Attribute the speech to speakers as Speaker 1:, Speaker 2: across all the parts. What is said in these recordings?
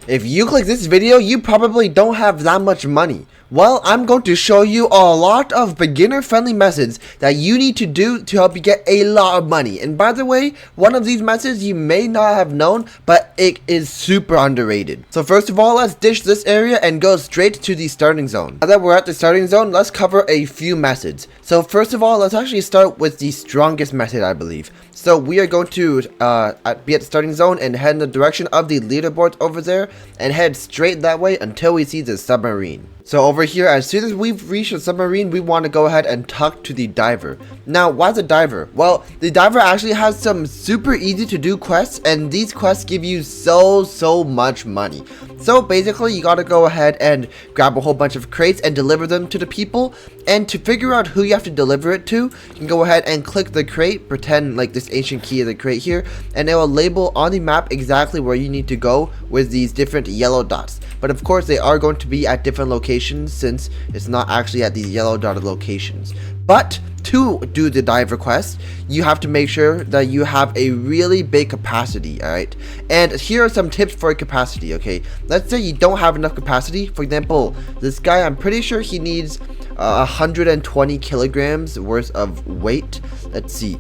Speaker 1: If you click this video, you probably don't have that much money. Well, I'm going to show you a lot of beginner-friendly methods that you need to do to help you get a lot of money. And by the way, one of these methods you may not have known, but it is super underrated. So first of all, let's ditch this area and go straight to the starting zone. Now that we're at the starting zone, let's cover a few methods. So first of all, let's actually start with the strongest method, I believe. So we are going to be at the starting zone and head in the direction of the leaderboard over there and head straight that way until we see the submarine. So over here, as soon as we've reached the submarine, we want to go ahead and talk to the diver. Now, why the diver? Well, the diver actually has some super easy to do quests, and these quests give you so much money. So basically, you gotta go ahead and grab a whole bunch of crates and deliver them to the people. And to figure out who you have to deliver it to, you can go ahead and click the crate, pretend like this ancient key of the crate here, and it will label on the map exactly where you need to go with these different yellow dots. But of course, they are going to be at different locations since it's not actually at these yellow dotted locations. But to do the dive request, you have to make sure that you have a really big capacity, alright? And here are some tips for capacity, okay? Let's say you don't have enough capacity. For example, this guy, I'm pretty sure he needs 120 kilograms worth of weight. Let's see.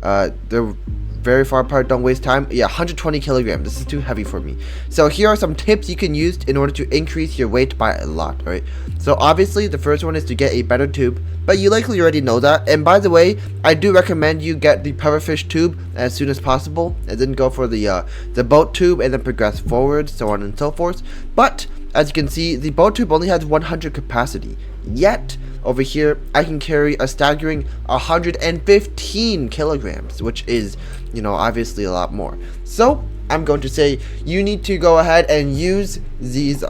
Speaker 1: They're very far apart, don't waste time. Yeah, 120 kilograms. This is too heavy for me. So here are some tips you can use in order to increase your weight by a lot, right? So obviously the first one is to get a better tube, but you likely already know that. And by the way, I do recommend you get the pufferfish tube as soon as possible, and then go for the boat tube and then progress forward, so on and so forth. But as you can see, the boat tube only has 100 capacity. Yet over here, I can carry a staggering 115 kilograms, which is, you know, obviously a lot more. So I'm going to say you need to go ahead and use these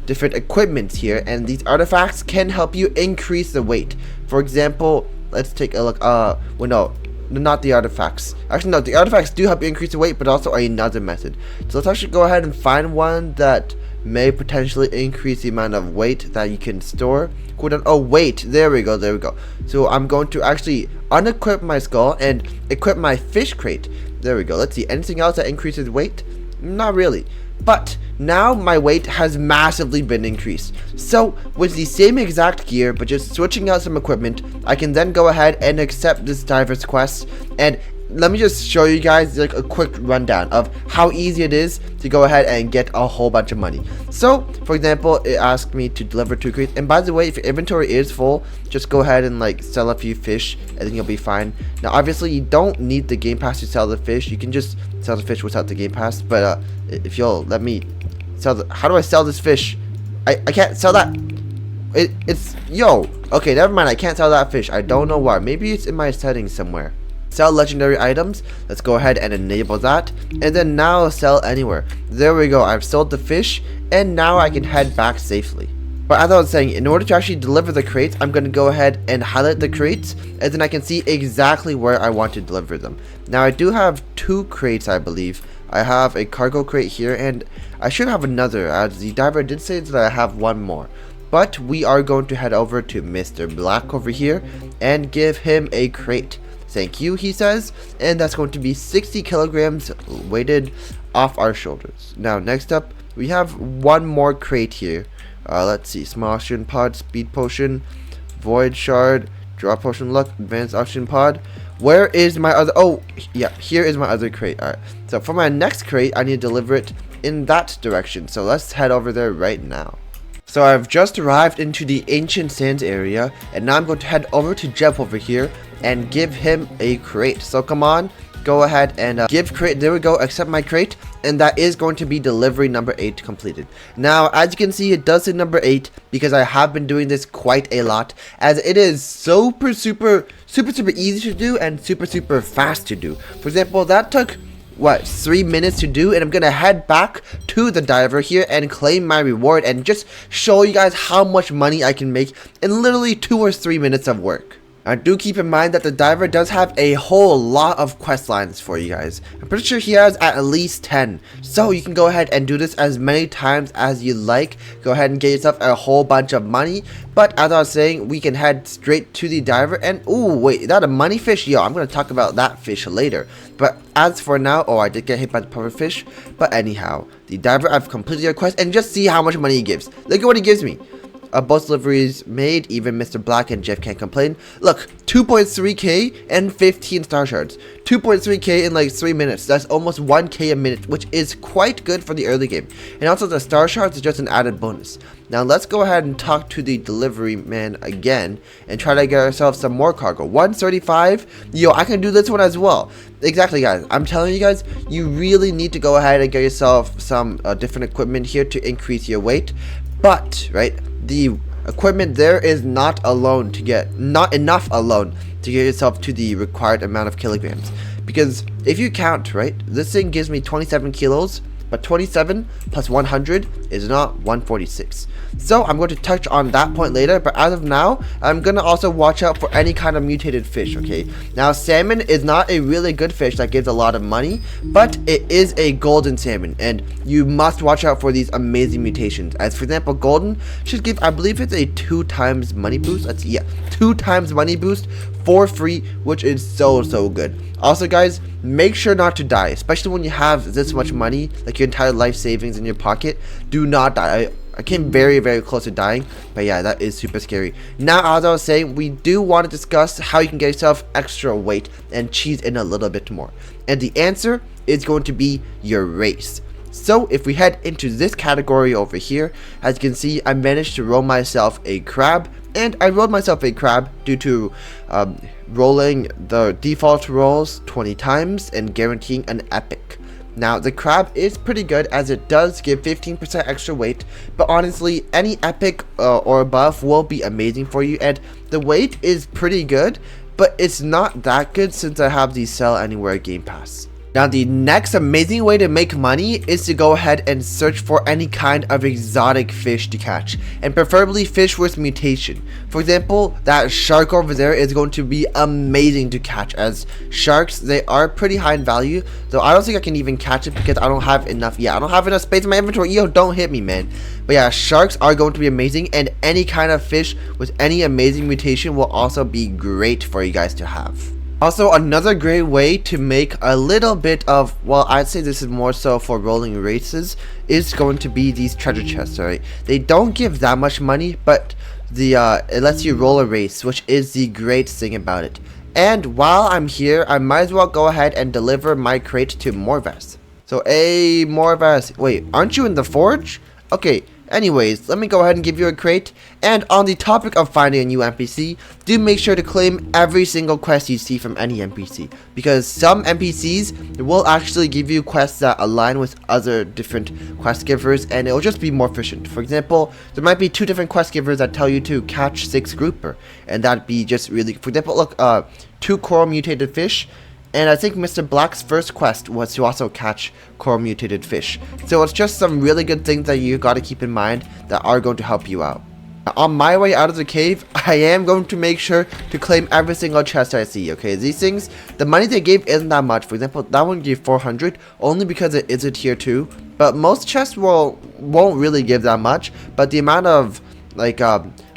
Speaker 1: different equipments here, and these artifacts can help you increase the weight. For example, let's take a look. Well, no, not the artifacts. Actually, no, the artifacts do help you increase the weight, but also another method. So let's actually go ahead and find one that may potentially increase the amount of weight that you can store. Cooldown. Oh wait, there we go. So I'm going to actually unequip my skull and equip my fish crate. There we go. Let's see, anything else that increases weight? Not really. But now my weight has massively been increased. So with the same exact gear, but just switching out some equipment, I can then go ahead and accept this diver's quest. And let me just show you guys like a quick rundown of how easy it is to go ahead and get a whole bunch of money. So for example, it asked me to deliver 2 crates, and by the way, if your inventory is full, just go ahead and like sell a few fish and then you'll be fine. Now obviously you don't need the game pass to sell the fish. You can just sell the fish without the game pass, but if you'll let me sell the, how do I sell this fish? I can't sell that. It's yo, okay, never mind, I can't sell that fish. I don't know why. Maybe it's in my settings somewhere. Sell legendary items. Let's go ahead and enable that, and then now sell anywhere. There we go. I've sold the fish, and now I can head back safely. But as I was saying, in order to actually deliver the crates, I'm going to go ahead and highlight the crates, and then I can see exactly where I want to deliver them. Now I do have 2 crates, I believe. I have a cargo crate here, and I should have another, as the diver did say that I have 1 more. But we are going to head over to Mr. Black over here and give him a crate. Thank you, he says, and that's going to be 60 kilograms weighted off our shoulders. Now next up, we have 1 more crate here. Let's see, small oxygen pod, speed potion, void shard, draw potion luck, advanced oxygen pod. Where is my other, oh yeah, here is my other crate. Alright, so for my next crate, I need to deliver it in that direction, so let's head over there right now. So I've just arrived into the ancient sands area, and now I'm going to head over to Jeff over here and give him a crate. So come on, go ahead and give crate. There we go, accept my crate, and that is going to be delivery number 8 completed. Now as you can see, it does say number 8 because I have been doing this quite a lot, as it is super easy to do and super fast to do. For example, that took what, 3 minutes to do, and I'm gonna head back to the diver here and claim my reward and just show you guys how much money I can make in literally 2 or 3 minutes of work. Do keep in mind that the diver does have a whole lot of quest lines for you guys. I'm pretty sure he has at least 10. So you can go ahead and do this as many times as you like. Go ahead and get yourself a whole bunch of money. But as I was saying, we can head straight to the diver. And ooh, wait, is that a money fish? Yo, I'm going to talk about that fish later. But as for now, oh, I did get hit by the puffer fish. But anyhow, the diver, I've completed your quest. And just see how much money he gives. Look at what he gives me. Both deliveries made, even Mr. Black and Jeff can't complain. Look, 2.3k and 15 star shards. 2.3k in like 3 minutes. That's almost 1k a minute, which is quite good for the early game. And also the star shards is just an added bonus. Now let's go ahead and talk to the delivery man again and try to get ourselves some more cargo. 135. Yo, I can do this one as well. Exactly, guys. I'm telling you guys, you really need to go ahead and get yourself some different equipment here to increase your weight. But, right, the equipment there is not enough alone to get yourself to the required amount of kilograms. Because if you count, right, this thing gives me 27 kilos, but 27 plus 100 is not 146. So I'm going to touch on that point later, but as of now, I'm going to also watch out for any kind of mutated fish, okay? Now, salmon is not a really good fish that gives a lot of money, but it is a golden salmon, and you must watch out for these amazing mutations. As for example, golden should give, I believe it's a 2 times money boost. Let's see, yeah, 2 times money boost for free, which is so good. Also, guys, make sure not to die, especially when you have this much money, like your entire life savings in your pocket. Do not die. I came very close to dying, but yeah, that is super scary. Now, as I was saying, we do want to discuss how you can get yourself extra weight and cheese in a little bit more. And the answer is going to be your race. So if we head into this category over here, as you can see, I managed to roll myself a crab. And I rolled myself a crab due to rolling the default rolls 20 times and guaranteeing an epic. Now, the crab is pretty good as it does give 15% extra weight, but honestly, any epic or above will be amazing for you, and the weight is pretty good, but it's not that good since I have the Sell Anywhere Game Pass. Now, the next amazing way to make money is to go ahead and search for any kind of exotic fish to catch, and preferably fish with mutation. For example, that shark over there is going to be amazing to catch, as sharks, they are pretty high in value, though I don't think I can even catch it because I don't have enough, I don't have enough space in my inventory. Yo, don't hit me, man. But yeah, sharks are going to be amazing, and any kind of fish with any amazing mutation will also be great for you guys to have. Also, another great way to make a little bit of, well, I'd say this is more so for rolling races, is going to be these treasure chests, right? They don't give that much money, but it lets you roll a race, which is the great thing about it. And while I'm here, I might as well go ahead and deliver my crate to Morvas. So, hey, Morvas, wait, aren't you in the forge? Okay. Anyways, let me go ahead and give you a crate. And on the topic of finding a new NPC, do make sure to claim every single quest you see from any NPC, because some NPCs will actually give you quests that align with other different quest givers, and it will just be more efficient. For example, there might be 2 different quest givers that tell you to catch 6 grouper, and that'd be just really, for example, look, 2 coral mutated fish. And I think Mr. Black's first quest was to also catch coral mutated fish. So it's just some really good things that you gotta keep in mind that are going to help you out. On my way out of the cave, I am going to make sure to claim every single chest I see, okay? These things, the money they gave isn't that much. For example, that one gave 400, only because it is a tier 2. But most chests won't really give that much. But the amount of, like,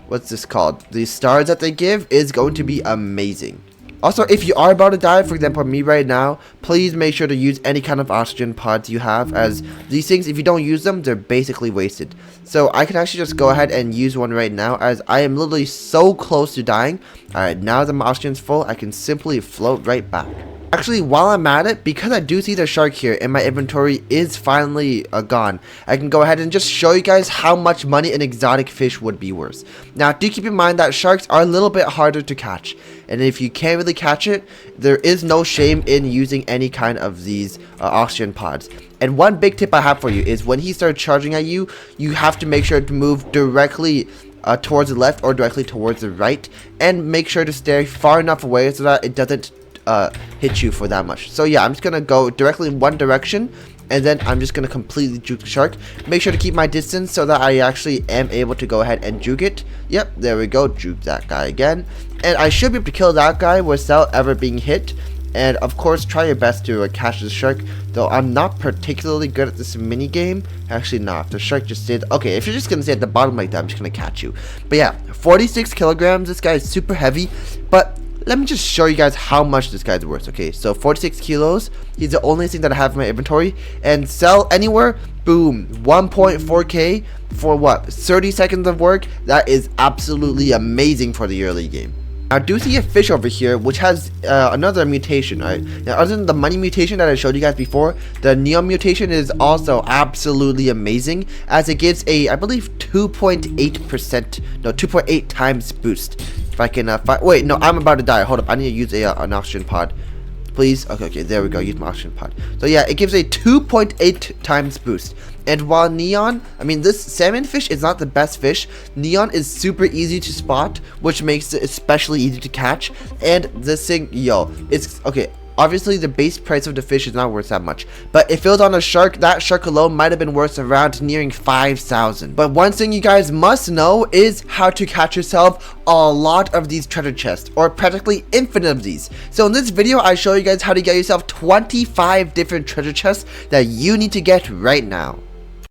Speaker 1: what's this called? The stars that they give is going to be amazing. Also, if you are about to die, for example me right now, please make sure to use any kind of oxygen pods you have, as these things, if you don't use them, they're basically wasted. So I can actually just go ahead and use one right now, as I am literally so close to dying. Alright, now that my oxygen's full, I can simply float right back. Actually, while I'm at it, because I do see the shark here and my inventory is finally gone, I can go ahead and just show you guys how much money an exotic fish would be worth. Now, do keep in mind that sharks are a little bit harder to catch, and if you can't really catch it, there is no shame in using any kind of these oxygen pods. And one big tip I have for you is when he starts charging at you, you have to make sure to move directly towards the left or directly towards the right, and make sure to stay far enough away so that it doesn't hit you for that much. So yeah, I'm just gonna go directly in one direction, and then I'm just gonna completely juke the shark. Make sure to keep my distance so that I actually am able to go ahead and juke it. Yep, there we go, juke that guy again, and I should be able to kill that guy without ever being hit. And of course, try your best to catch the shark, though I'm not particularly good at this mini game. Actually, not. If the shark just stayed, okay, if you're just gonna stay at the bottom like that, I'm just gonna catch you. But yeah, 46 kilograms. This guy is super heavy, but let me just show you guys how much this guy's worth. Okay, so 46 kilos. He's the only thing that I have in my inventory, and sell anywhere. Boom, 1.4k for what? 30 seconds of work. That is absolutely amazing for the early game. I do see a fish over here which has another mutation, right? Now, other than the money mutation that I showed you guys before, the neon mutation is also absolutely amazing, as it gives a, I believe, 2.8%, no, 2.8 times boost. If I can wait, no, I'm about to die. Hold up, I need to use an oxygen pod. Please, okay, there we go, use my oxygen pod. So yeah, it gives a 2.8 times boost. And while neon, I mean, this salmon fish is not the best fish, neon is super easy to spot, which makes it especially easy to catch. And this thing, yo, it's, okay, obviously the base price of the fish is not worth that much, but if it was on a shark, that shark alone might have been worth around nearing 5,000. But one thing you guys must know is how to catch yourself a lot of these treasure chests, or practically infinite of these. So in this video, I show you guys how to get yourself 25 different treasure chests that you need to get right now.